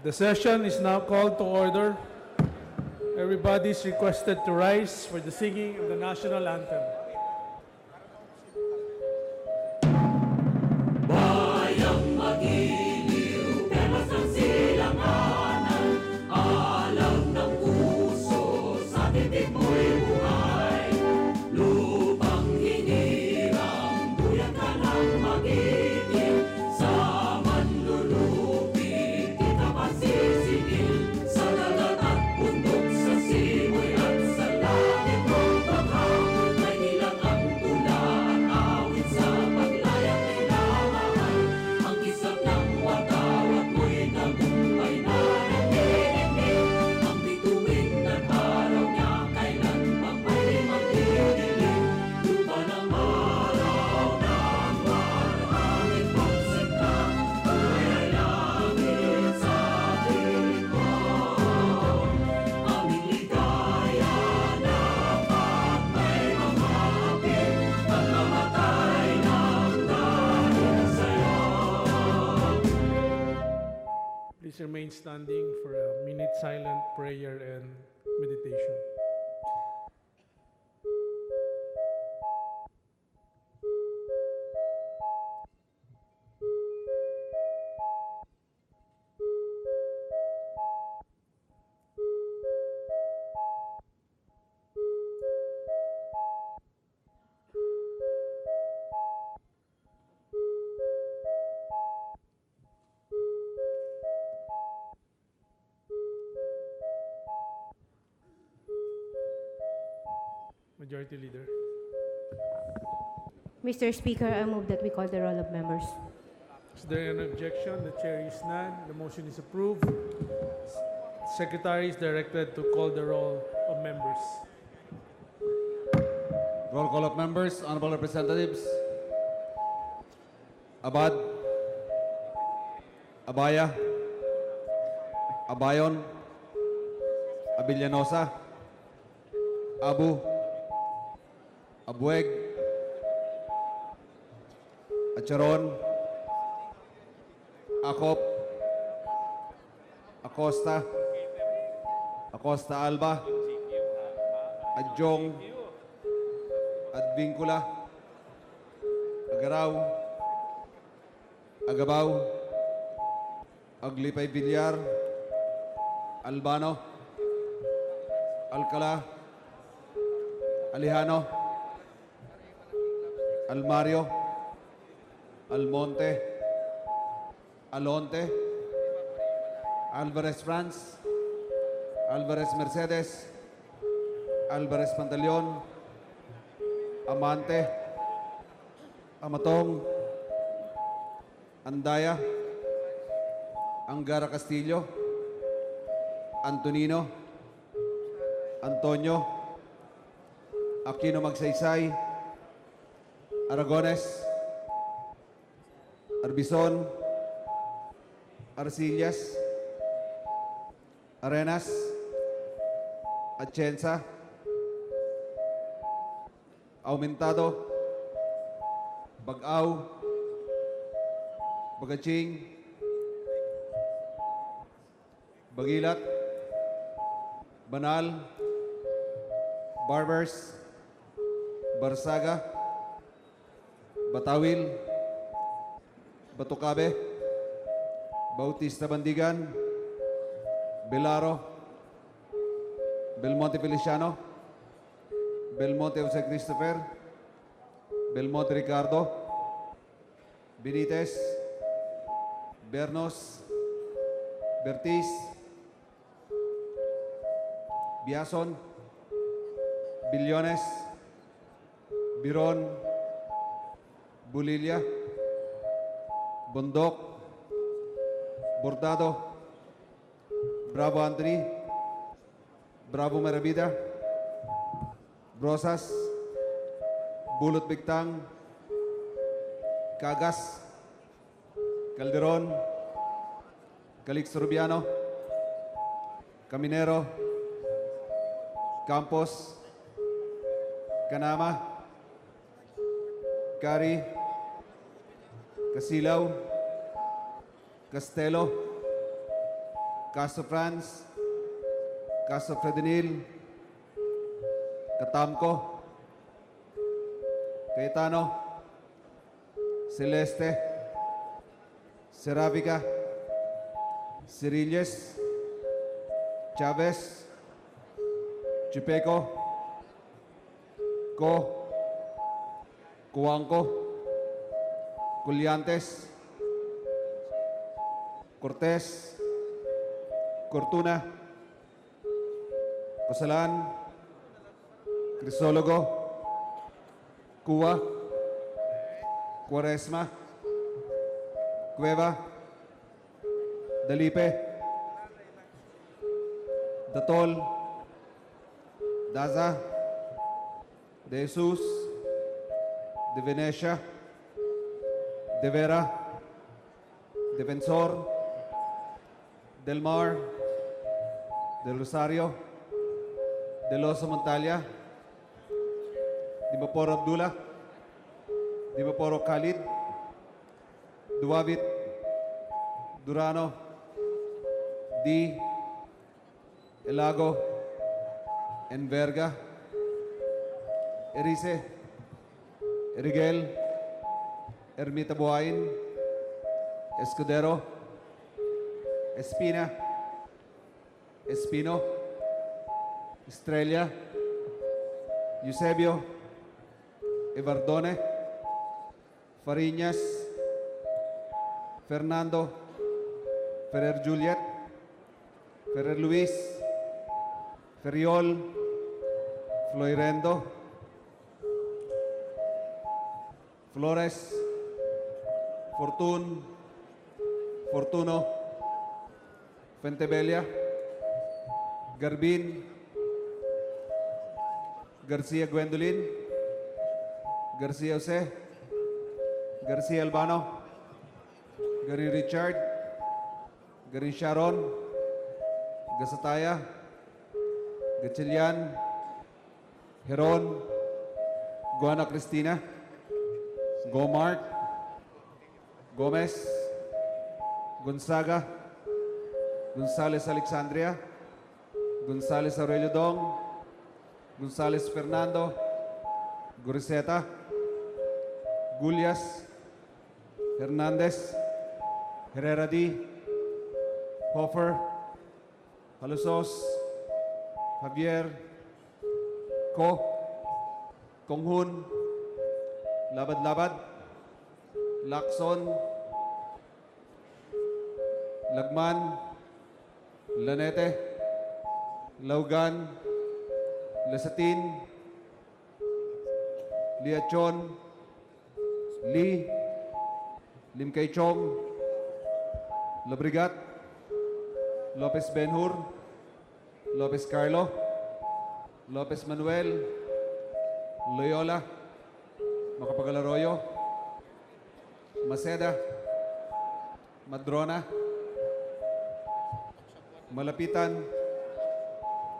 The session is now called to order. Everybody is requested to rise for the singing of the national anthem. Bayang magiliw, perlas ng silanganan, alam ng puso, sa titig mo'y buhay. Lupang hinirang, buyan ka ng magiting, sa manlulupig, kita pasisingil, sa dagat at bundok, sa simoy at sa langit mong baka, may ilang ang tula at awit sa paglayang minamahal. Ang kisap ng watawat mo'y nagumpay na nagdidinig, ang bituin at araw niya kailan pang may magdidilim. Lupa ng araw ng maraming pagsika, kulay langit sa piling mo. Aming ligaya na pag may mamapit, pagkamatay ng dahil sa'yo. Please remain standing for a minute silent prayer and meditation. Majority Leader. Mr. Speaker, I move that we call the roll of members. Is there an objection? The chair is none. The motion is approved. Secretary is directed to call the roll of members. Roll call of members, honorable representatives. Abad, Abaya, Abayon, Abilianosa, Abu, Abueg, Acharon, Akop, Acosta, Acosta Alba, Adjong, Advincula, Agaraw, Agabaw, Aglipay Villar, Albano, Alcala, Alejano, Almario, Almonte, Alonte, Alvarez Franz, Alvarez Mercedes, Alvarez Pantaleon, Amante, Amatong, Andaya, Angara Castillo, Antonino, Antonio, Aquino Magsaysay, Aragones, Arbizon, Arcillas, Arenas, Atienza, Aumentado, Bagaw, Bagaching, Bagilat, Banal, Barbers, Barsaga, Batawil, Batucabe, Bautista Bandigan, Belaro, Belmonte Feliciano, Belmonte Jose Christopher, Belmonte Ricardo, Benitez, Bernos, Bertiz, Biason, Billones, Biron, Bulilia, Bondok, Bordado, Bravo Anthony, Bravo Maravida, Brosas, Bulot Bigtang, Cagas, Calderon, Calixto Rubiano, Caminero, Campos, Canama, Cari, Casilaw, Castelo, Castro Franz, Castro Fredenil, Katamko, Cayetano, Celeste, Seravica, Cirilles, Chavez, Chipeco, Co, Cuanco, Culliantes, Cortés, Cortuna, Cosalan, Crisólogo, Cuba, Cuaresma, Cueva, Dalipe, Datol, Daza, De Jesus, De Venecia, De Vera, Defensor, Del Mar, Del Rosario, Del Oso Montalia, Dimaporo Abdullah, Dimaporo Khalid, Duwabit, Durano, D, Elago, Enverga, Erice, Erigel, Ermita Buhain, Escudero, Espina, Espino, Estrella, Eusebio, Evardone, Fariñas, Fernando, Ferrer Juliet, Ferrer Luis, Ferriol, Floirendo, Flores, Fortun, Fortuno, Fentebelia, Garbin, Garcia Gwendolyn, Garcia Jose, Garcia Albano, Gary Richard, Gary Sharon, Gasataya, Gatchalian, Heron, Guana Cristina, Gomart, Gomez, Gonzaga, Gonzales Alexandria, Gonzales Aurelio Dong, Gonzales Fernando, Guriseta, Gulias, Hernandez, Herrera D, Hofer, Halusos, Javier, Ko, Konghun, Labad-Labad, Lacson, Lagman, Lanete, Laugan, Lasatin, Liachon, Lee, Limkay Chong, Labrigat, Lopez Benhur, Lopez Carlo, Lopez Manuel, Loyola, Macapagal-Arroyo, Maceda, Madrona, Malapitan,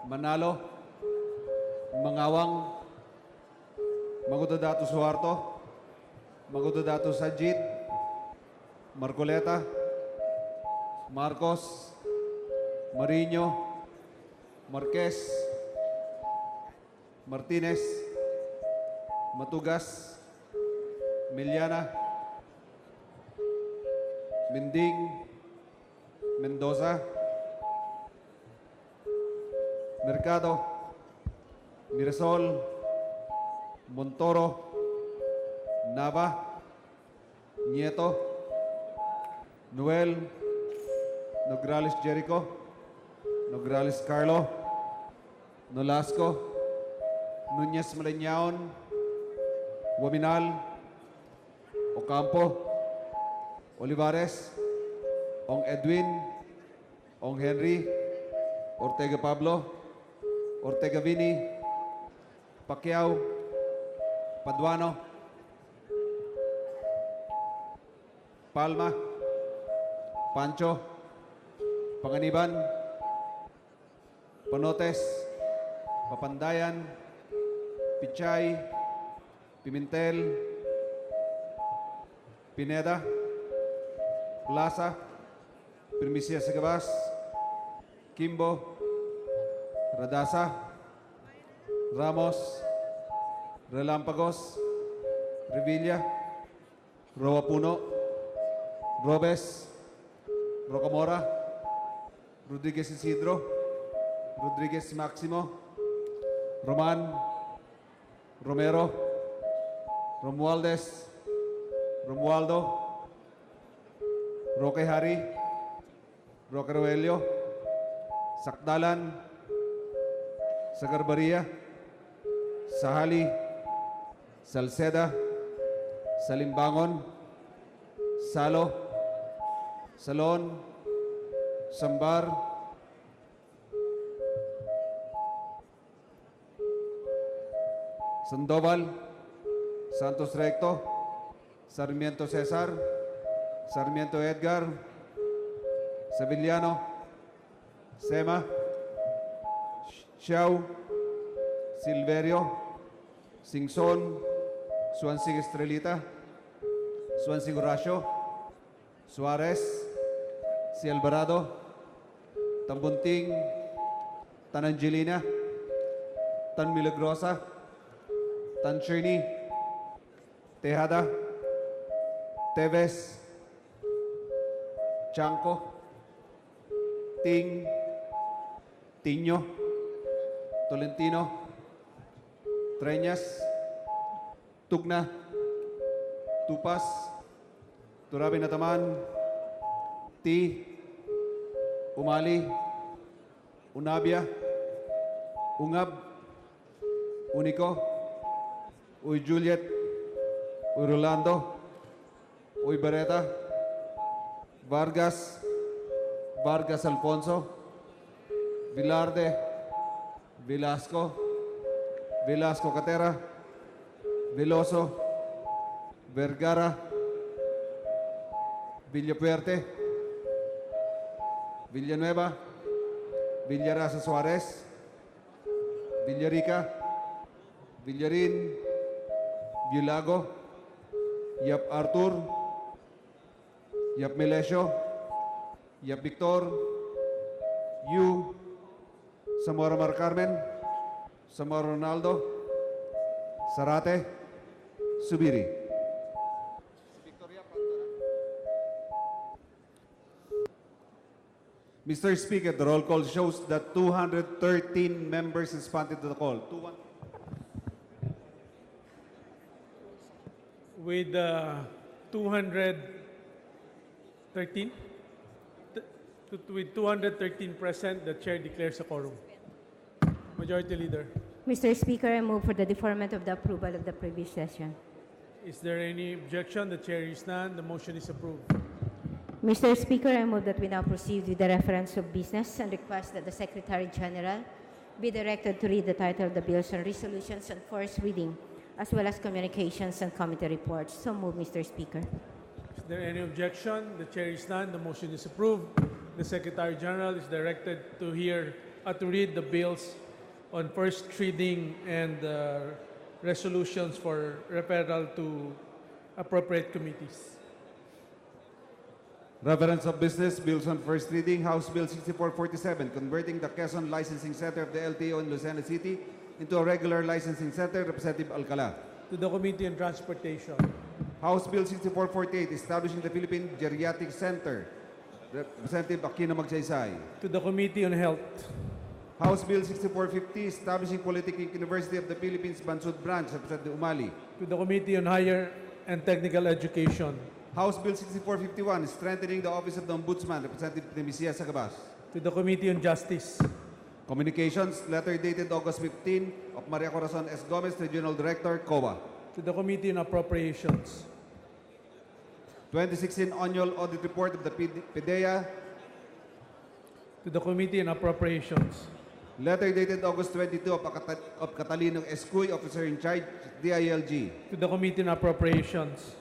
Manalo, Mangawang, Magudadato Suharto, Magudadato Sajid, Marcoleta, Marcos, Mariño, Marquez, Martinez, Matugas, Miliana, Minding, Mendoza, Mercado, Mirasol, Montoro, Nava, Nieto, Noel, Nograles Jericho, Nograles Carlo, Nolasco, Nunez Maleñaon, Waminal, Ocampo, Olivares, Ong Edwin, Ong Henry, Ortega Pablo, Ortega Vini, Pacquiao, Paduano, Palma, Pancho, Panganiban, Panotes, Papandayan, Pichay, Pimentel, Pineda, Plaza, Primicia Sagabas, Kimbo, Radasa, Ramos, Relampagos, Revilla, Roa Puno, Robes, Rocamora, Rodriguez Isidro, Rodriguez Maximo, Roman, Romero, Romualdez, Romualdo, Roque Hari, Roque Roelio, Sakdalan, Sagarbaria, Sahali, Salceda, Salimbangon, Salo, Salon, Sambar, Sandoval, Santos Recto, Sarmiento Cesar, Sarmiento Edgar, Sevillano, Sema, Xiao, Silverio, Singson, Swansing Estrelita, Swansing Horacio, Suarez, Si Alvarado, Tambunting, Tan Angelina, Tan Milagrosa, Tan Cherny, Tejada, Teves, Chanco, Ting, Tiño, Tolentino, Treñas, Tugna, Tupas, Turabi Nataman, Ti, Umali, Unabia, Ungab, Unico, Uy Juliet, Uy Rolando, Uy Beretta, Vargas, Vargas Alfonso, Vilarde, Velasco, Velasco Catera, Veloso, Vergara, Villapuerte, Villanueva, Villarasa Suarez, Villarica, Villarin, Villago, Yap Artur, Yap Melesio, Yap Victor, Yu, Zamora Mar Carmen, Zamora Ronaldo, Sarate, Subiri. Mr. Speaker, the roll call shows that 213 members responded to the call. With 213, with 213 present, the chair declares a quorum. Majority Leader, Mr. Speaker, I move for the deferment of the approval of the previous session. is there any objection? The chair is none. The motion is approved. Mr. Speaker, I move that we now proceed with the reference of business and request that the Secretary General be directed to read the title of the bills and resolutions on first reading, as well as communications and committee reports. So move, Mr. Speaker. Is there any objection? The chair is none. The motion is approved. The Secretary General is directed to read the bills on first reading and resolutions for referral to appropriate committees. Reference of business, bills on first reading, House Bill 6447, converting the Quezon Licensing Center of the LTO in Lucena City into a regular licensing center, Representative Alcala. To the Committee on Transportation. House Bill 6448, establishing the Philippine Geriatric Center, Representative Aquino Magsaysay. To the Committee on Health. House Bill 6450, establishing Polytechnic University of the Philippines, Bansud Branch, Representative Umali. To the Committee on Higher and Technical Education. House Bill 6451, strengthening the Office of the Ombudsman, Representative Nemisia Sagabas. To the Committee on Justice. Communications, letter dated August 15 of Maria Corazon S. Gomez, Regional Director, COA. To the Committee on Appropriations. 2016 Annual Audit Report of the PDEA. To the Committee on Appropriations. Letter dated August 22 of Catalino Escuy, Officer in Charge, DILG. To the Committee on Appropriations.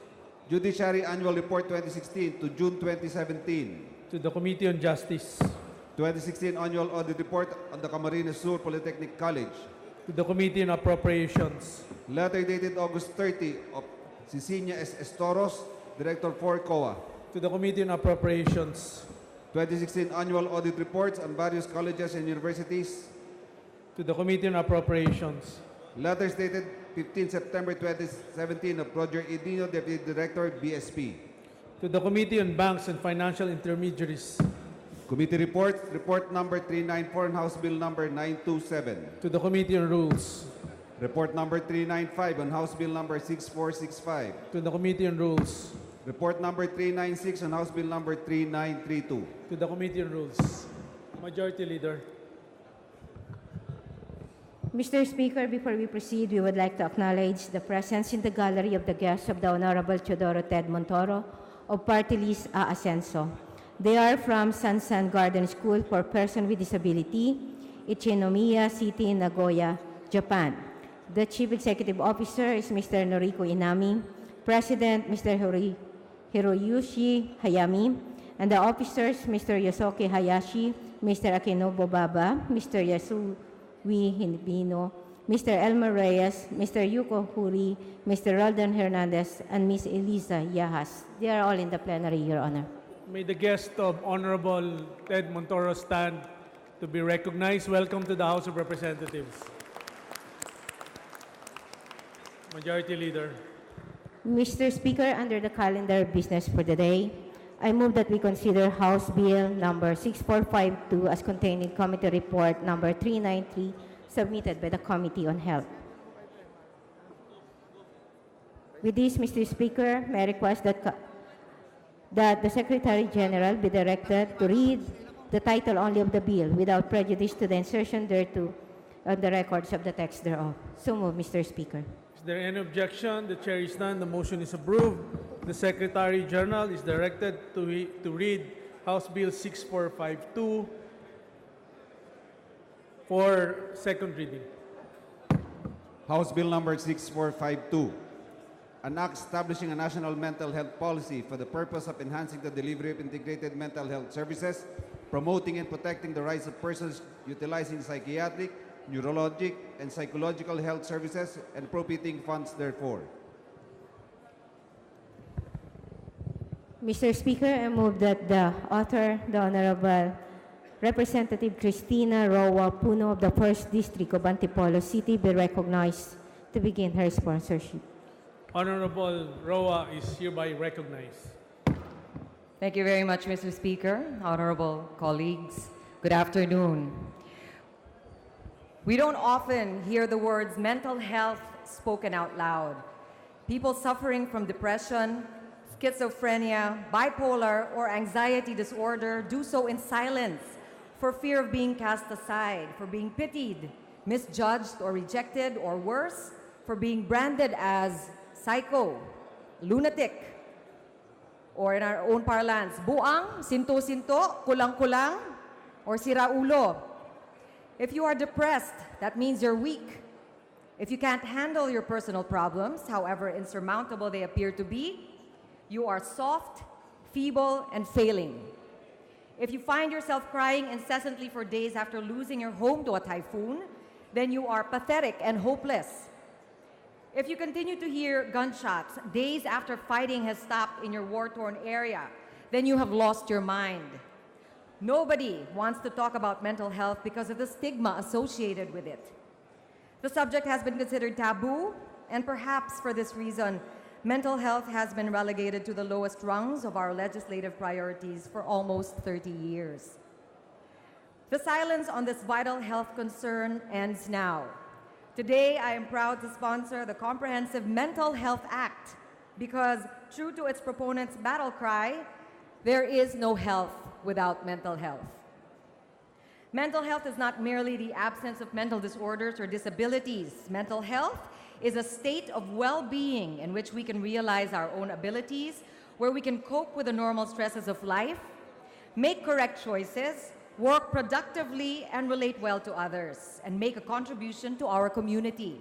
Judiciary Annual Report 2016 to June 2017. To the Committee on Justice. 2016 Annual Audit Report on the Camarines Sur Polytechnic College. To the Committee on Appropriations. Letter dated August 30 of Cecilia S. Estoros, Director for COA. To the Committee on Appropriations. 2016 Annual Audit Reports on various colleges and universities. to the Committee on Appropriations, Letter dated 15 September 2017 of Roger Edino, Deputy Director, BSP. to the Committee on Banks and Financial Intermediaries, Committee reports, report number 394 and House Bill number 927. to the Committee on Rules, Report number 395 on House Bill number 6465. to the Committee on Rules, Report number 396 on House Bill number 3932. to the Committee on Rules. Majority Leader. Mr. Speaker, before we proceed, we would like to acknowledge the presence in the gallery of the guests of the Honorable Teodoro Ted Montoro of Party List A. Ascenso. They are from Sansan Garden School for Persons with Disability, Ichinomiya City, Nagoya, Japan. The Chief Executive Officer is Mr. Noriko Inami, President Mr. Hiroyushi Hayami, and the officers Mr. Yosuke Hayashi, Mr. Akinobu Baba, Mr. Yasui Hinbino, Mr. Elmer Reyes, Mr. Yuko Huri, Mr. Roldan Hernandez, and Ms. Eliza Yahas. They are all in the plenary, Your Honor. May the guest of Honorable Ted Montoro stand to be recognized. Welcome to the House of Representatives. Majority Leader. Mr. Speaker, under the calendar of business for the day, I move that we consider House Bill number 6452 as contained in Committee Report number 393 submitted by the Committee on Health. With this, Mr. Speaker, may I request that the Secretary General be directed to read the title only of the bill without prejudice to the insertion thereto on the records of the text thereof. So move, Mr. Speaker. Is there any objection? The chair is none. The motion is approved. The Secretary General is directed to read House Bill 6452 for second reading. House Bill number 6452. An act establishing a national mental health policy for the purpose of enhancing the delivery of integrated mental health services, promoting and protecting the rights of persons utilizing psychiatric, neurologic, and psychological health services and appropriating funds therefore. Mr. Speaker, I move that the author, the Honorable Representative Cristina Roa Puno of the 1st District of Antipolo City be recognized to begin her sponsorship. Honorable Roa is hereby recognized. Thank you very much, Mr. Speaker. Honorable colleagues, good afternoon. We don't often hear the words mental health spoken out loud. People suffering from depression, schizophrenia, bipolar, or anxiety disorder do so in silence for fear of being cast aside, for being pitied, misjudged, or rejected, or worse, for being branded as psycho, lunatic, or in our own parlance, buang, sinto-sinto, kulang-kulang, or siraulo. If you are depressed, that means you're weak. If you can't handle your personal problems, however insurmountable they appear to be, you are soft, feeble, and failing. If you find yourself crying incessantly for days after losing your home to a typhoon, then you are pathetic and hopeless. If you continue to hear gunshots days after fighting has stopped in your war-torn area, then you have lost your mind. Nobody wants to talk about mental health because of the stigma associated with it. The subject has been considered taboo, and perhaps for this reason, mental health has been relegated to the lowest rungs of our legislative priorities for almost 30 years. The silence on this vital health concern ends now. Today, I am proud to sponsor the Comprehensive Mental Health Act because, true to its proponents' battle cry, there is no health without mental health. Mental health is not merely the absence of mental disorders or disabilities. Mental health is a state of well-being in which we can realize our own abilities, where we can cope with the normal stresses of life, make correct choices, work productively, and relate well to others, and make a contribution to our community.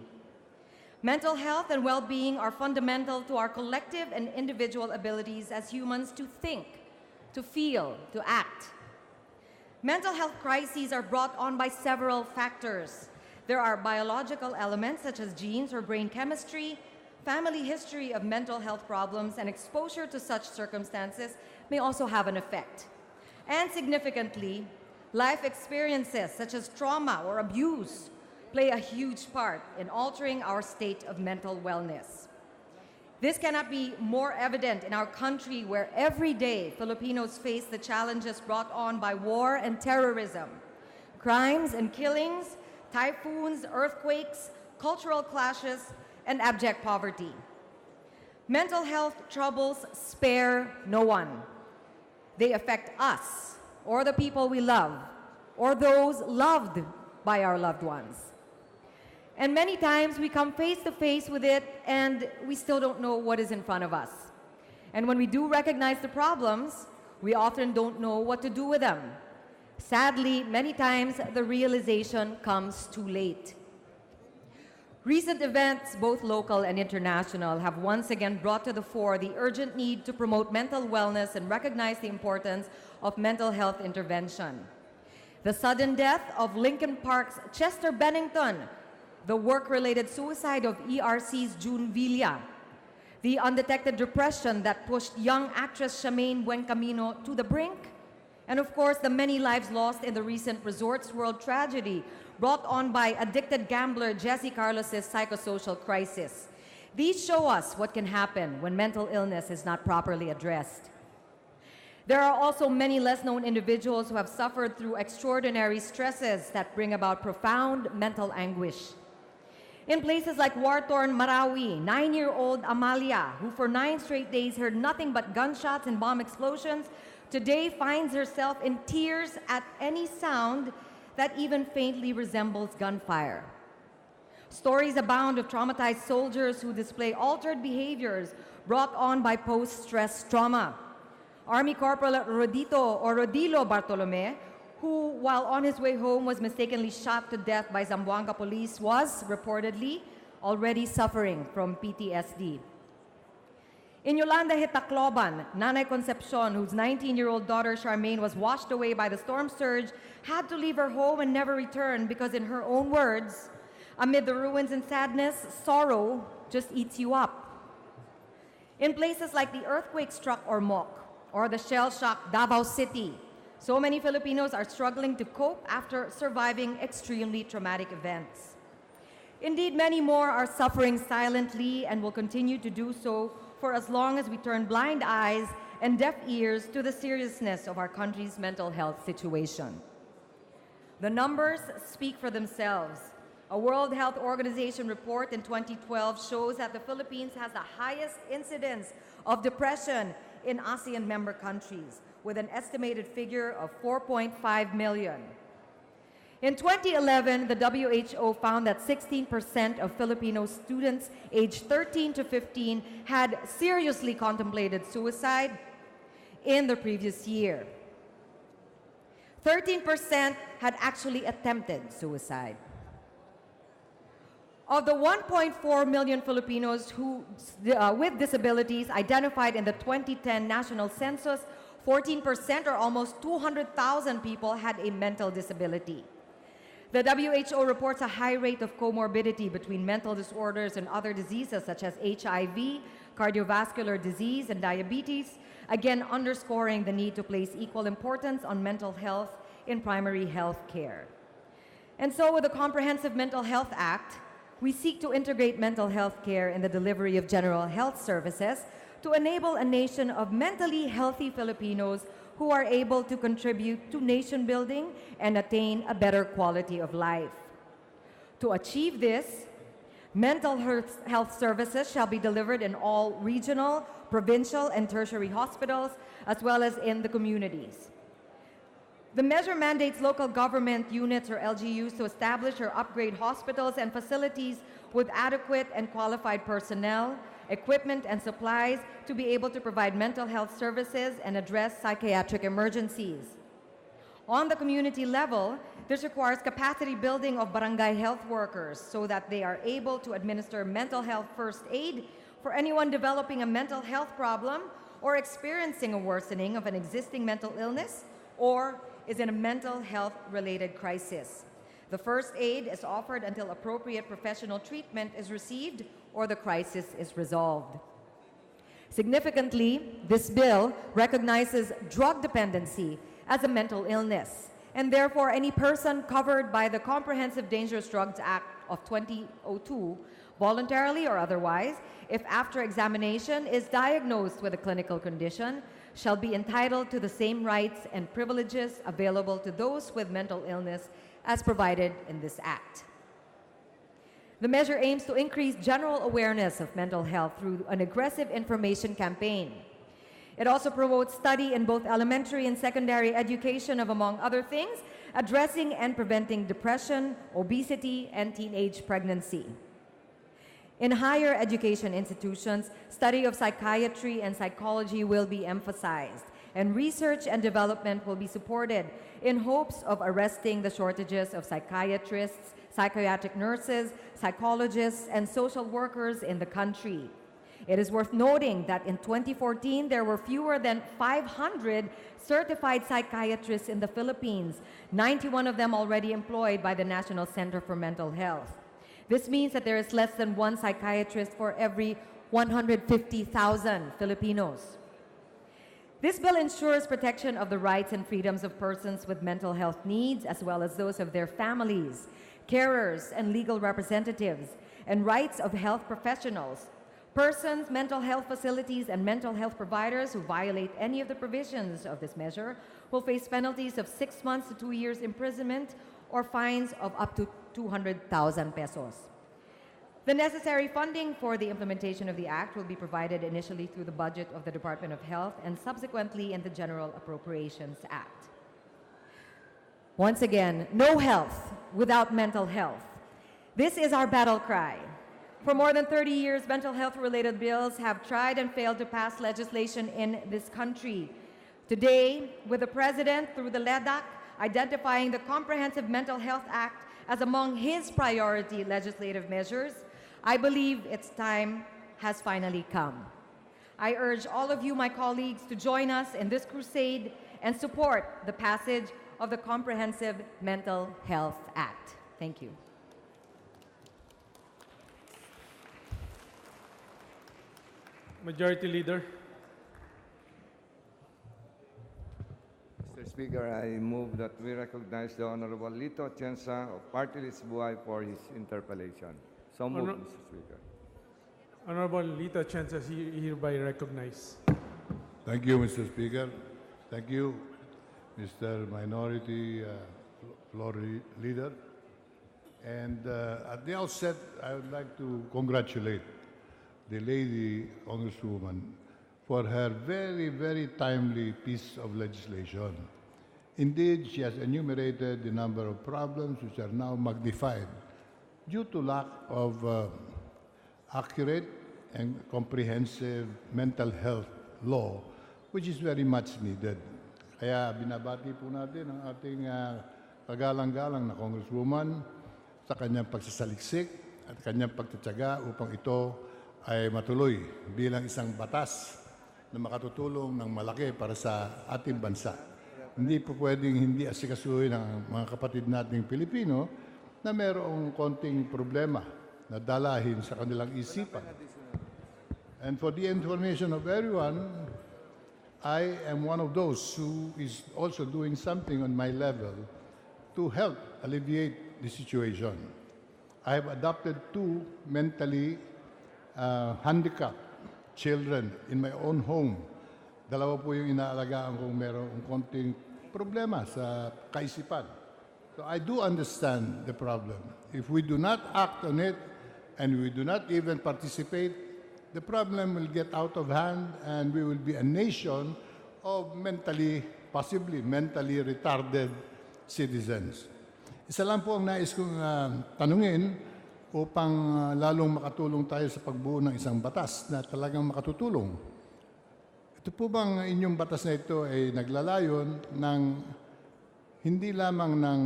Mental health and well-being are fundamental to our collective and individual abilities as humans to think, to feel, to act. Mental health crises are brought on by several factors. There are biological elements such as genes or brain chemistry, family history of mental health problems, and exposure to such circumstances may also have an effect. And significantly, life experiences such as trauma or abuse play a huge part in altering our state of mental wellness. This cannot be more evident in our country where every day Filipinos face the challenges brought on by war and terrorism, crimes and killings, typhoons, earthquakes, cultural clashes, and abject poverty. Mental health troubles spare no one. They affect us, or the people we love, or those loved by our loved ones. And many times we come face to face with it and we still don't know what is in front of us. And when we do recognize the problems, we often don't know what to do with them. Sadly, many times the realization comes too late. Recent events, both local and international, have once again brought to the fore the urgent need to promote mental wellness and recognize the importance of mental health intervention. The sudden death of Lincoln Park's Chester Bennington, the work-related suicide of ERC's June Villa, the undetected depression that pushed young actress Charmaine Buencamino to the brink, and of course the many lives lost in the recent Resorts World tragedy brought on by addicted gambler Jesse Carlos's psychosocial crisis. These show us what can happen when mental illness is not properly addressed. There are also many less-known individuals who have suffered through extraordinary stresses that bring about profound mental anguish. In places like war-torn Marawi, 9-year-old Amalia, who for 9 straight days heard nothing but gunshots and bomb explosions, today finds herself in tears at any sound that even faintly resembles gunfire. Stories abound of traumatized soldiers who display altered behaviors brought on by post-stress trauma. Army Corporal Rodilo Bartolome, who, while on his way home, was mistakenly shot to death by Zamboanga police, was reportedly already suffering from PTSD. In Yolanda Hitacloban, Nanay Concepcion, whose 19-year-old daughter Charmaine was washed away by the storm surge, had to leave her home and never return because, in her own words, amid the ruins and sadness, sorrow just eats you up. In places like the earthquake-struck Ormoc or the shell-shocked Davao City, so many Filipinos are struggling to cope after surviving extremely traumatic events. Indeed, many more are suffering silently and will continue to do so for as long as we turn blind eyes and deaf ears to the seriousness of our country's mental health situation. The numbers speak for themselves. A World Health Organization report in 2012 shows that the Philippines has the highest incidence of depression in ASEAN member countries, with an estimated figure of 4.5 million. In 2011, the WHO found that 16% of Filipino students aged 13 to 15 had seriously contemplated suicide in the previous year. 13% had actually attempted suicide. Of the 1.4 million Filipinos with disabilities identified in the 2010 National Census, 14%, or almost 200,000 people, had a mental disability. The WHO reports a high rate of comorbidity between mental disorders and other diseases such as HIV, cardiovascular disease, and diabetes, again underscoring the need to place equal importance on mental health in primary health care. And so with the Comprehensive Mental Health Act, we seek to integrate mental health care in the delivery of general health services to enable a nation of mentally healthy Filipinos who are able to contribute to nation building and attain a better quality of life. To achieve this, mental health services shall be delivered in all regional, provincial, and tertiary hospitals, as well as in the communities. The measure mandates local government units or LGUs to establish or upgrade hospitals and facilities with adequate and qualified personnel, equipment, and supplies to be able to provide mental health services and address psychiatric emergencies. On the community level, this requires capacity building of barangay health workers so that they are able to administer mental health first aid for anyone developing a mental health problem or experiencing a worsening of an existing mental illness or is in a mental health-related crisis. The first aid is offered until appropriate professional treatment is received or the crisis is resolved. Significantly, this bill recognizes drug dependency as a mental illness. And therefore, any person covered by the Comprehensive Dangerous Drugs Act of 2002, voluntarily or otherwise, if after examination is diagnosed with a clinical condition, shall be entitled to the same rights and privileges available to those with mental illness as provided in this act. The measure aims to increase general awareness of mental health through an aggressive information campaign. It also promotes study in both elementary and secondary education of, among other things, addressing and preventing depression, obesity, and teenage pregnancy. In higher education institutions, study of psychiatry and psychology will be emphasized, and research and development will be supported in hopes of arresting the shortages of psychiatrists, psychiatric nurses, psychologists, and social workers in the country. It is worth noting that in 2014, there were fewer than 500 certified psychiatrists in the Philippines, 91 of them already employed by the National Center for Mental Health. This means that there is less than one psychiatrist for every 150,000 Filipinos. This bill ensures protection of the rights and freedoms of persons with mental health needs, as well as those of their families, carers, and legal representatives, and rights of health professionals. Persons, mental health facilities, and mental health providers who violate any of the provisions of this measure will face penalties of 6 months to 2 years imprisonment or fines of up to 200,000 pesos. The necessary funding for the implementation of the Act will be provided initially through the budget of the Department of Health and subsequently in the General Appropriations Act. Once again, no health without mental health. This is our battle cry. For more than 30 years, mental health-related bills have tried and failed to pass legislation in this country. Today, with the President, through the LEDAC, identifying the Comprehensive Mental Health Act as among his priority legislative measures, I believe its time has finally come. I urge all of you, my colleagues, to join us in this crusade and support the passage of the Comprehensive Mental Health Act. Thank you. Majority Leader. Mr. Speaker, I move that we recognize the Honorable Lito Atienza of Party List Buhay for his interpellation. So moved, Mr. Speaker. Honorable Lito Atienza is hereby recognized. Thank you, Mr. Speaker. Thank you, Mr. Minority Floor Leader. And at the outset, I would like to congratulate the lady Congresswoman for her very, very timely piece of legislation. Indeed, she has enumerated the number of problems which are now magnified due to lack of accurate and comprehensive mental health law, which is very much needed. Kaya binabati po natin ang ating kagalang-galang na Congresswoman sa kanyang pagsasaliksik at kanyang pagtatyaga upang ito ay matuloy bilang isang batas na makatutulong ng malaki para sa ating bansa. Hindi po pwedeng hindi asikasuhin ng mga kapatid nating Pilipino na mayroong konting problema na dalahin sa kanilang isipan. And for the information of everyone, I am one of those who is also doing something on my level to help alleviate the situation. I have adopted 2 mentally handicapped children in my own home. Dalawa po yung inaalagaan kung mayroong konting problema sa kaisipan. So I do understand the problem. If we do not act on it and we do not even participate, the problem will get out of hand and we will be a nation of possibly mentally retarded citizens. Isa lang po ang nais kong tanungin upang lalong makatulong tayo sa pagbuo ng isang batas na talagang makatutulong. Ito po bang inyong batas na ito ay naglalayon ng hindi lamang ng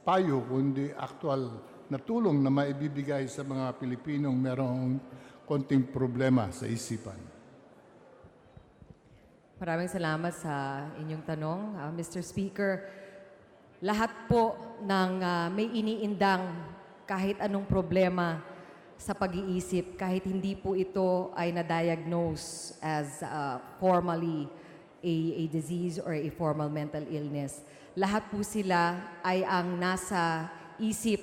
payo, kundi actual na tulong na maibibigay sa mga Pilipinong merong konting problema sa isipan? Maraming salamat sa inyong tanong, Mr. Speaker. Lahat po ng may iniindang kahit anong problema sa pag-iisip, kahit hindi po ito ay na-diagnose as formally a disease or a formal mental illness. Lahat po sila ay ang nasa isip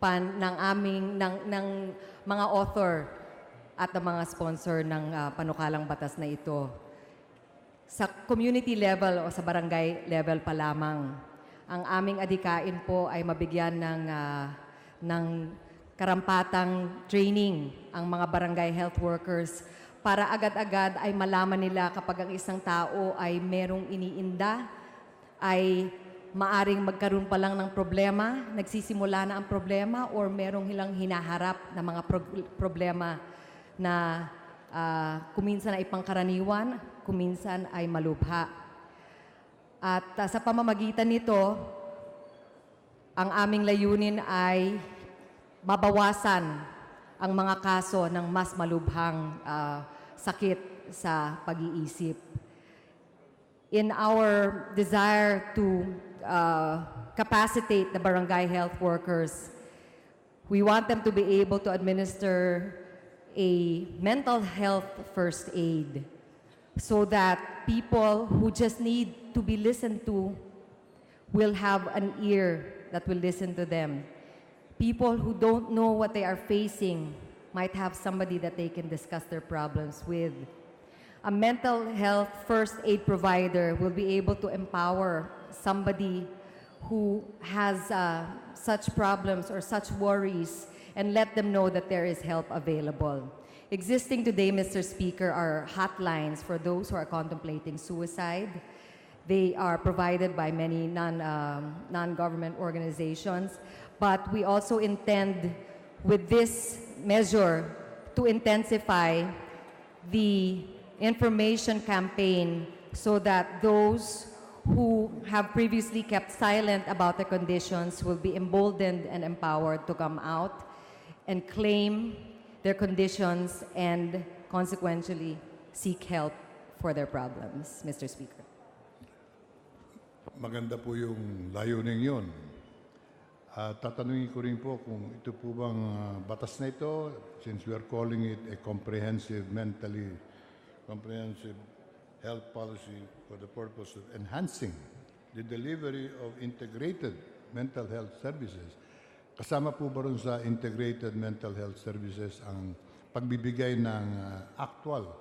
ng mga author at ng mga sponsor ng panukalang batas na ito. Sa community level o sa barangay level pa lamang, ang aming adhikain po ay mabigyan ng karampatang training ang mga barangay health workers para agad-agad ay malaman nila kapag ang isang tao ay merong iniinda, ay maaring magkaroon pa lang ng problema, nagsisimula na ang problema, or merong hilang hinaharap na mga problema na kuminsan ay pangkaraniwan, kuminsan ay malubha. At sa pamamagitan nito, ang aming layunin ay mabawasan ang mga kaso ng mas malubhang sakit sa pag-iisip. In our desire to capacitate the barangay health workers, we want them to be able to administer a mental health first aid so that people who just need to be listened to will have an ear that will listen to them. People who don't know what they are facing might have somebody that they can discuss their problems with. A mental health first aid provider will be able to empower somebody who has such problems or such worries and let them know that there is help available. Existing today, Mr. Speaker, are hotlines for those who are contemplating suicide. They are provided by many non-government organizations. But we also intend with this measure to intensify the information campaign so that those who have previously kept silent about their conditions will be emboldened and empowered to come out and claim their conditions and consequentially seek help for their problems, Mr. Speaker. Maganda po yung layunin yun. Tatanungin ko rin po kung ito po bang batas na ito, since we are calling it a comprehensive health policy for the purpose of enhancing the delivery of integrated mental health services. Kasama po ba rin sa integrated mental health services ang pagbibigay ng actual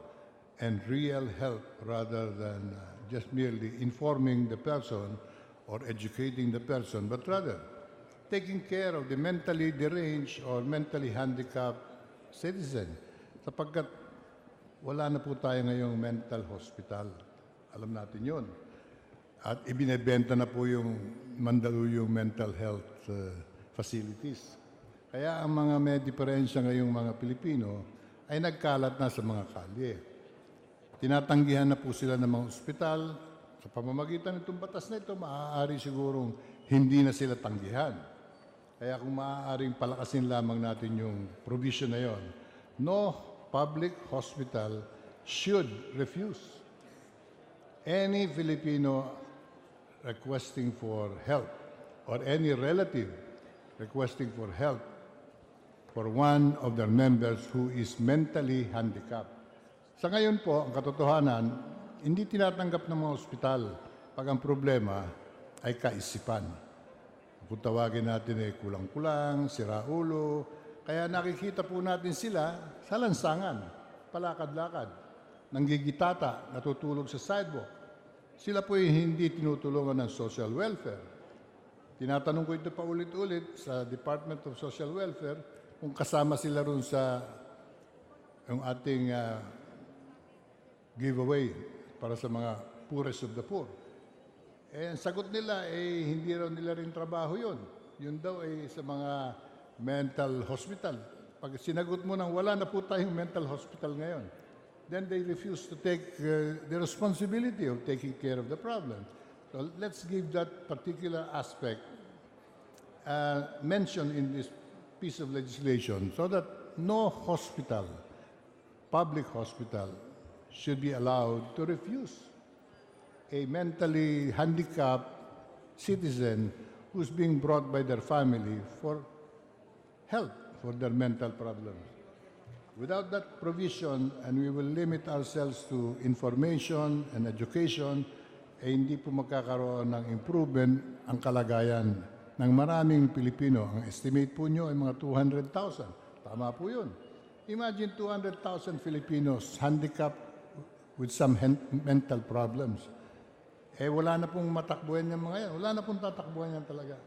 and real help rather than just merely informing the person or educating the person, but rather taking care of the mentally deranged or mentally handicapped citizen. Sapagkat wala na po tayo ngayong mental hospital. Alam natin yun. At ibinebenta na po yung Mandaluyong mental health facilities. Kaya ang mga may diferensya ngayong mga Pilipino ay nagkalat na sa mga kalye. Tinatanggihan na po sila ng mga ospital. Sa pamamagitan nitong batas na ito, maaari sigurong hindi na sila tanggihan. Kaya kung maaaring palakasin lamang natin yung provision na yon, no public hospital should refuse any Filipino requesting for help or any relative requesting for help for one of their members who is mentally handicapped. Sa ngayon po, ang katotohanan, hindi tinatanggap ng mga ospital pag ang problema ay kaisipan. Kung tawagin natin ay kulang-kulang, siraulo, kaya nakikita po natin sila sa lansangan, palakad-lakad, nanggigitata, natutulog sa sidewalk. Sila po ay hindi tinutulungan ng social welfare. Tinatanong ko ito pa ulit-ulit sa Department of Social Welfare kung kasama sila ron sa yung ating giveaway para sa mga poorest of the poor. Eh, ang sagot nila, hindi raw nila rin trabaho yun. Yun daw ay sa mga mental hospital. Pag sinagot mo nang wala na po tayong mental hospital ngayon, then they refuse to take the responsibility of taking care of the problem. So let's give that particular aspect mention in this piece of legislation so that no hospital, public hospital, should be allowed to refuse a mentally handicapped citizen who's being brought by their family for help for their mental problems. Without that provision, and we will limit ourselves to information and education, hindi po magkakaroon ng improvement ang kalagayan ng maraming Pilipino. Ang estimate po nyo ay mga 200,000. Tama po yun. Imagine 200,000 Filipinos handicapped with some mental problems. Wala na pong matakbuhan yung mga yan. Wala na pong tatakbuhan yan talaga.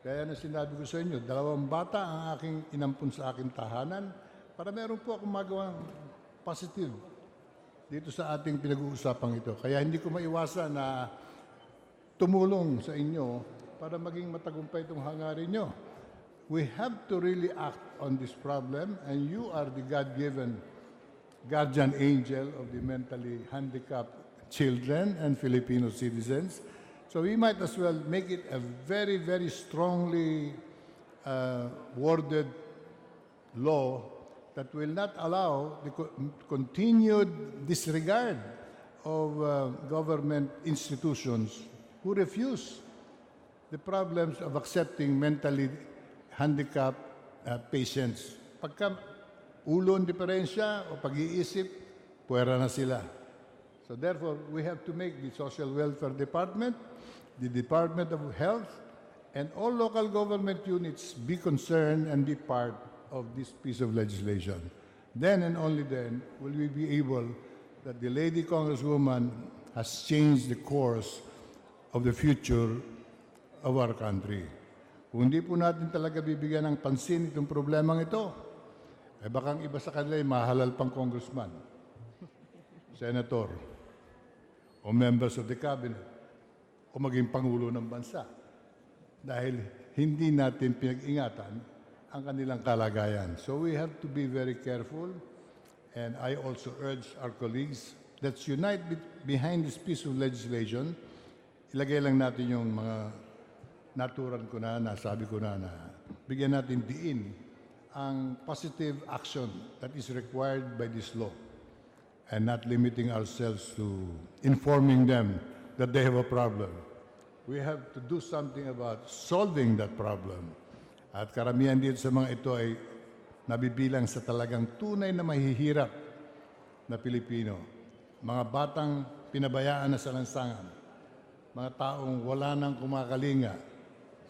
Kaya na sinabi ko sa inyo, 2 bata ang aking inampun sa aking tahanan para meron po akong magawang positive dito sa ating pinag-uusapang ito. Kaya hindi ko maiwasan na tumulong sa inyo para maging matagumpay itong hangarin nyo. We have to really act on this problem, and you are the God-given guardian angel of the mentally handicapped children and Filipino citizens. So we might as well make it a very, very strongly worded law that will not allow the continued disregard of government institutions who refuse the problems of accepting mentally handicapped patients. Pagka ulo ang diferensya o pag-iisip, puwera na sila. So therefore, we have to make the Social Welfare Department, the Department of Health, and all local government units be concerned and be part of this piece of legislation. Then and only then will we be able that the lady Congresswoman has changed the course of the future of our country. Kung hindi po natin talaga bibigyan ng pansin itong problemang ito, baka ang iba sa kanila ay mahalal pang congressman, senator, o members of the cabinet, o maging pangulo ng bansa. Dahil hindi natin pinag-ingatan ang kanilang kalagayan. So we have to be very careful, and I also urge our colleagues, let's unite behind this piece of legislation. Ilagay lang natin yung mga naturan ko na, nasabi ko na, bigyan natin diin ang positive action that is required by this law, and not limiting ourselves to informing them that they have a problem. We have to do something about solving that problem. At karamihan dito sa mga ito ay nabibilang sa talagang tunay na mahihirap na Pilipino. Mga batang pinabayaan na sa lansangan. Mga taong wala nang kumakalinga.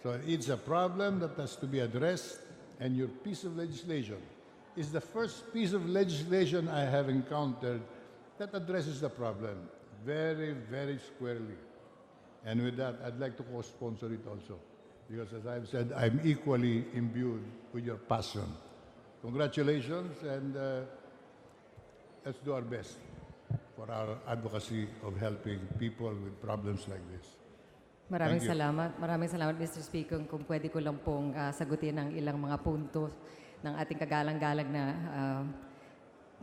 So it's a problem that has to be addressed, and your piece of legislation is the first piece of legislation I have encountered that addresses the problem very, very squarely. And with that, I'd like to co-sponsor it also. Because as I've said, I'm equally imbued with your passion. Congratulations, and let's do our best for our advocacy of helping people with problems like this. Maraming Thank you. salamat. Maraming salamat, Mr. Speaker. Kung pwede ko lang pong sagutin ang ilang mga punto ng ating kagalang-galang na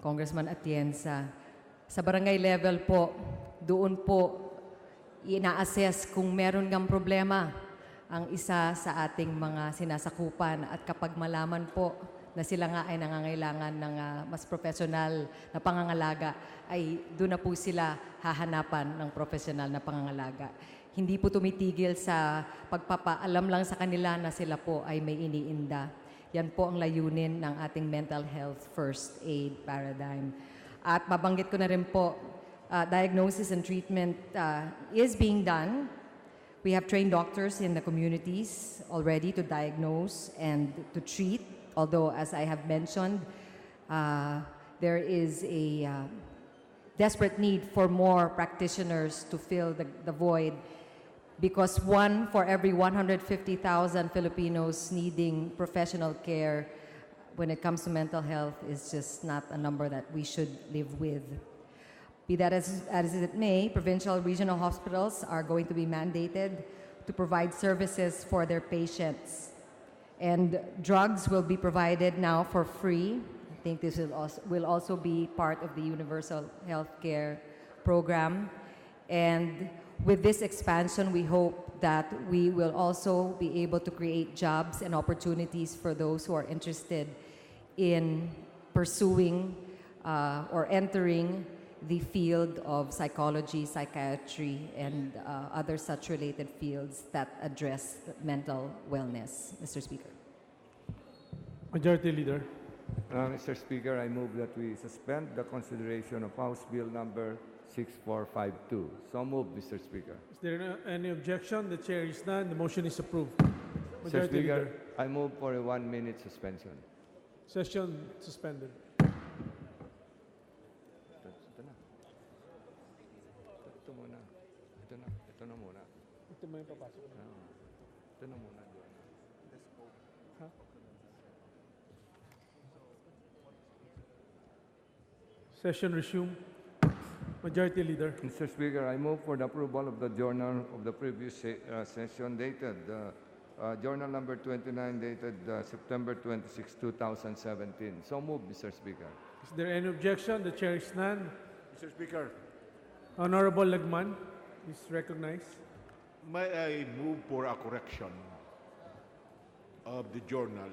Congressman Atienza. Sa barangay level po, doon po ina-assess kung meron ngang problema ang isa sa ating mga sinasakupan, at kapag malaman po na sila nga ay nangangailangan ng mas professional na pangangalaga, ay doon na po sila hahanapan ng professional na pangangalaga. Hindi po tumitigil sa pagpapaalam lang sa kanila na sila po ay may iniinda. Yan po ang layunin ng ating mental health first aid paradigm. At mabanggit ko na rin po, diagnosis and treatment is being done. We have trained doctors in the communities already to diagnose and to treat, although as I have mentioned, there is a desperate need for more practitioners to fill the void, because 1 for every 150,000 Filipinos needing professional care when it comes to mental health is just not a number that we should live with. Be that as it may, provincial regional hospitals are going to be mandated to provide services for their patients. And drugs will be provided now for free. I think this will also be part of the universal health care program. And with this expansion, we hope that we will also be able to create jobs and opportunities for those who are interested in pursuing or entering the field of psychology, psychiatry, and other such related fields that address mental wellness. Mr. Speaker. Majority Leader. Mr. Speaker, I move that we suspend the consideration of House Bill number 6452. So moved, Mr. Speaker. Is there any objection? The chair is none. The motion is approved. Mr. Majority Speaker, Leader. I move for a 1-minute suspension. Session suspended. Ito na. Ito muna. Ito na. Ito na muna. Ito mo yung papasok. Ito na muna. Session resumed. Majority Leader. Mr. Speaker, I move for the approval of the journal of the previous session dated, journal number 29 dated September 26, 2017. So moved, Mr. Speaker. Is there any objection? The chair is none. Mr. Speaker, Honorable Lagman is recognized. may I move for a correction of the journal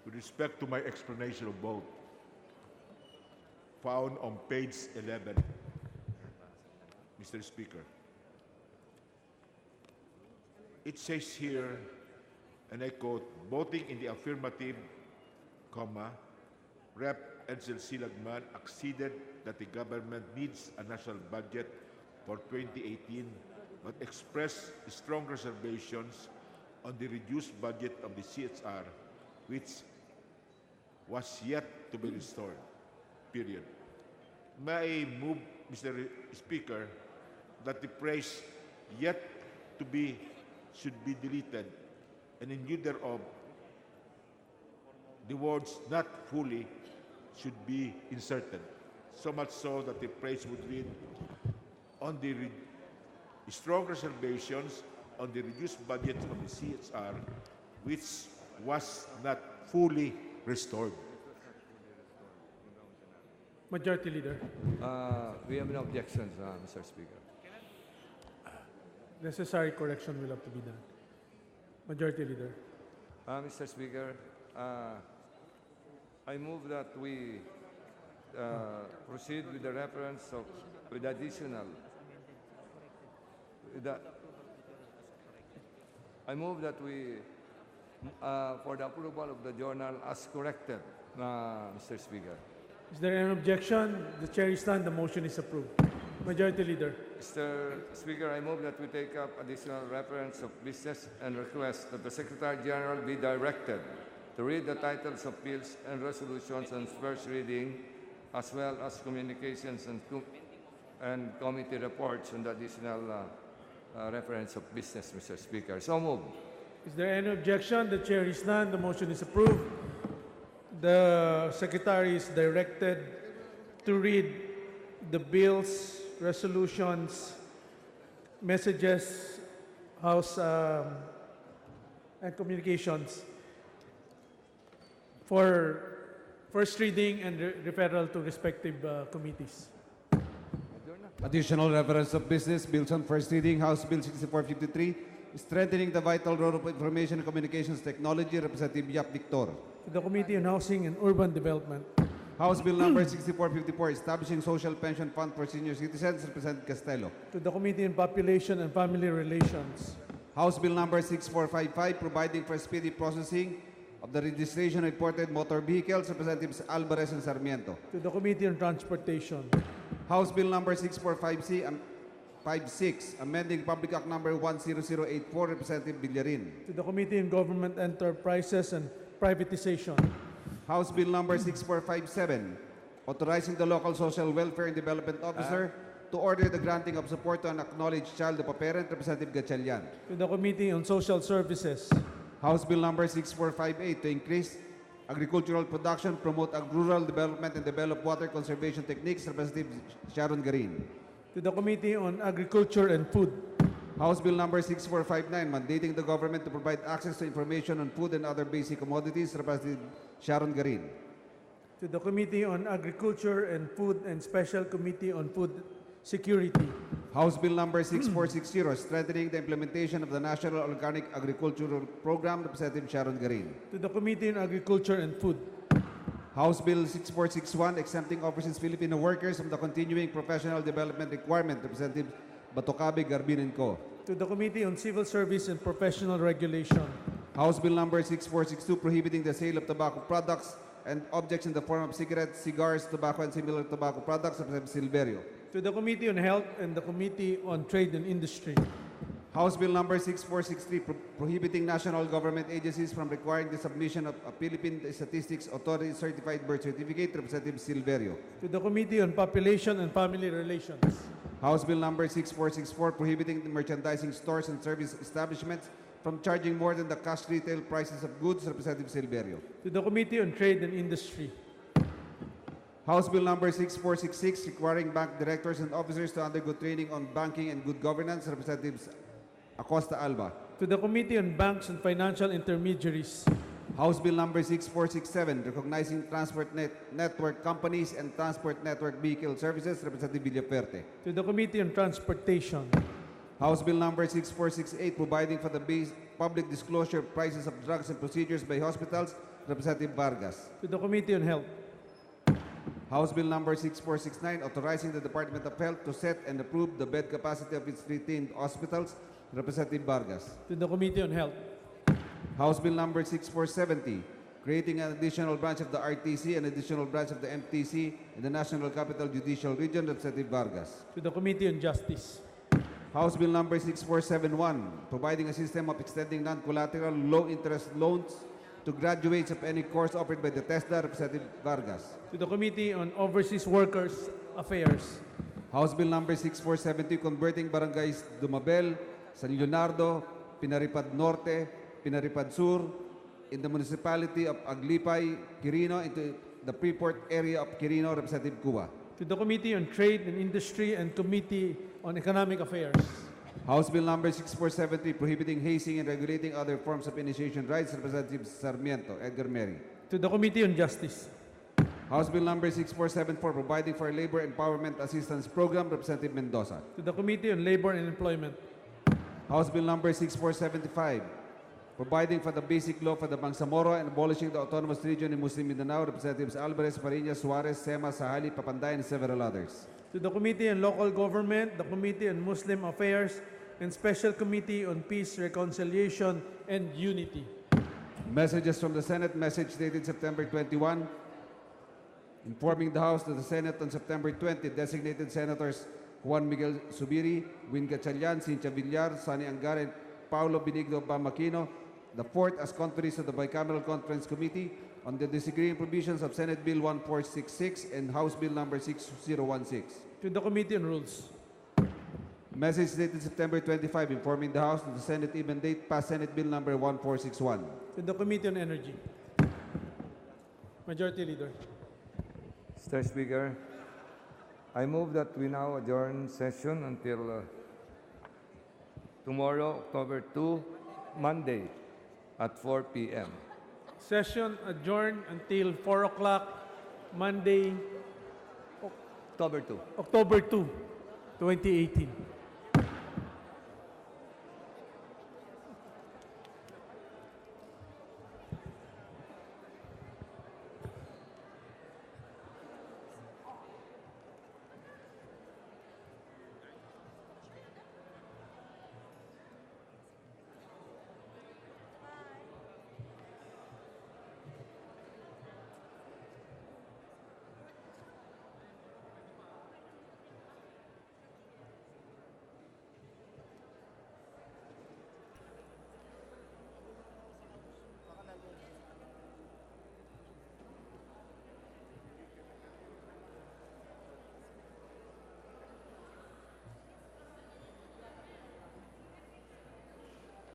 with respect to my explanation of vote found on page 11, Mr. Speaker. It says here, and I quote, voting in the affirmative, comma, Rep. Edsel Silagman acceded that the government needs a national budget for 2018, but expressed strong reservations on the reduced budget of the CHR, which was yet to be restored, period. May I move, Mr. Speaker, that the phrase yet to be should be deleted, and in lieu thereof, the words not fully should be inserted, so much so that the phrase would read, on the strong reservations on the reduced budget of the CHR, which was not fully restored. Majority Leader. We have no objections, Mr. Speaker. Necessary correction will have to be done. Majority Leader. Mr. Speaker, I move that we proceed with the reference of, with additional, with the, I move that we, for the approval of the journal as corrected, Mr. Speaker. Is there any objection? The chair is none. The motion is approved. Majority Leader. Mr. Speaker, I move that we take up additional reference of business and request that the Secretary General be directed to read the titles of bills and resolutions on first reading, as well as communications and committee reports on the additional reference of business, Mr. Speaker. So moved. Is there any objection? The chair is none. The motion is approved. The Secretary is directed to read the bills, resolutions, messages, House and communications for first reading and referral to respective committees. Additional reference of business, bills on first reading, House Bill 6453, strengthening the vital role of information and communications technology, Representative Yap Victor. To the Committee on Housing and Urban Development. House Bill number 6454, establishing social pension fund for senior citizens, Representative Castello. To the Committee on Population and Family Relations. House Bill number 6455, providing for speedy processing of the registration of imported motor vehicles, Representatives Alvarez and Sarmiento. To the Committee on Transportation. House Bill number 6456, amending Public Act number 10084, Representative Villarin. To the Committee on Government Enterprises and Privatization. House Bill number 6457, authorizing the local social welfare and development officer to order the granting of support to an acknowledged child of a parent, Representative Gatchalian. To the Committee on Social Services. House Bill number 6458, to increase agricultural production, promote rural development, and develop water conservation techniques, Representative Sharon Garin. To the Committee on Agriculture and Food. House Bill number 6459, mandating the government to provide access to information on food and other basic commodities, Representative Sharon Garin. To the Committee on Agriculture and Food and Special Committee on Food Security. House Bill number 6460, strengthening the implementation of the National Organic Agricultural Program, Representative Sharon Garin. To the Committee on Agriculture and Food. House Bill 6461, exempting overseas Filipino workers from the continuing professional development requirement, Representative Batocabe, Garbin and Co. To the Committee on Civil Service and Professional Regulation. House Bill number 6462, prohibiting the sale of tobacco products and objects in the form of cigarettes, cigars, tobacco, and similar tobacco products, Representative Silverio. To the Committee on Health and the Committee on Trade and Industry. House Bill number 6463, prohibiting national government agencies from requiring the submission of a Philippine Statistics Authority certified birth certificate, Representative Silverio. To the Committee on Population and Family Relations. House Bill number 6464, prohibiting the merchandising stores and service establishments from charging more than the cash retail prices of goods, Representative Silverio. To the Committee on Trade and Industry. House Bill number 6466, requiring bank directors and officers to undergo training on banking and good governance, Representatives Acosta Alba. To the Committee on Banks and Financial Intermediaries. House Bill number 6467, recognizing transport network companies and transport network vehicle services, Representative Villaferte. To the Committee on Transportation. House Bill number 6468, providing for the public disclosure of prices of drugs and procedures by hospitals, Representative Vargas. To the Committee on Health. House Bill number 6469, authorizing the Department of Health to set and approve the bed capacity of its retained hospitals, Representative Vargas. To the Committee on Health. House Bill number 6470, creating an additional branch of the RTC and additional branch of the MTC in the National Capital Judicial Region, Representative Vargas. To the Committee on Justice. House Bill number 6471, providing a system of extending non-collateral, low-interest loans to graduates of any course offered by the TESDA, Representative Vargas. To the Committee on Overseas Workers Affairs. House Bill number 6470, converting barangays Dumabel, San Leonardo, Pinaripad Norte, Pinaripad Sur, in the municipality of Aglipay, Quirino, into the Freeport area of Quirino, Representative Cuba. To the Committee on Trade and Industry and Committee on Economic Affairs. House Bill number 6473, prohibiting hazing and regulating other forms of initiation rights, Representative Sarmiento, Edgar Mary. To the Committee on Justice. House Bill number 6474, providing for a labor empowerment assistance program, Representative Mendoza. To the Committee on Labor and Employment. House Bill number 6475, providing for the basic law for the Bangsamoro and abolishing the autonomous region in Muslim Mindanao, Representatives Alvarez, Fariñas, Suarez, Sema, Sahali, Papanday, and several others. To the Committee on Local Government, the Committee on Muslim Affairs, and Special Committee on Peace, Reconciliation, and Unity. Messages from the Senate, message dated September 21, informing the House that the Senate on September 20 designated Senators Juan Miguel Subiri, Win Gatchalian, Cynthia Villar, Sani Angar, and Paulo Benigno Bamaquino, the fourth as conferees of the Bicameral Conference Committee on the disagreeing provisions of Senate Bill 1466 and House Bill number 6016. To the Committee on Rules. Message dated September 25, informing the House that the Senate even date passed Senate Bill number 1461. To the Committee on Energy. Majority Leader. Mr. Speaker, I move that we now adjourn session until tomorrow, October 2, Monday, at 4 p.m. Session adjourned until 4 o'clock, Monday, October 2. October 2, 2018.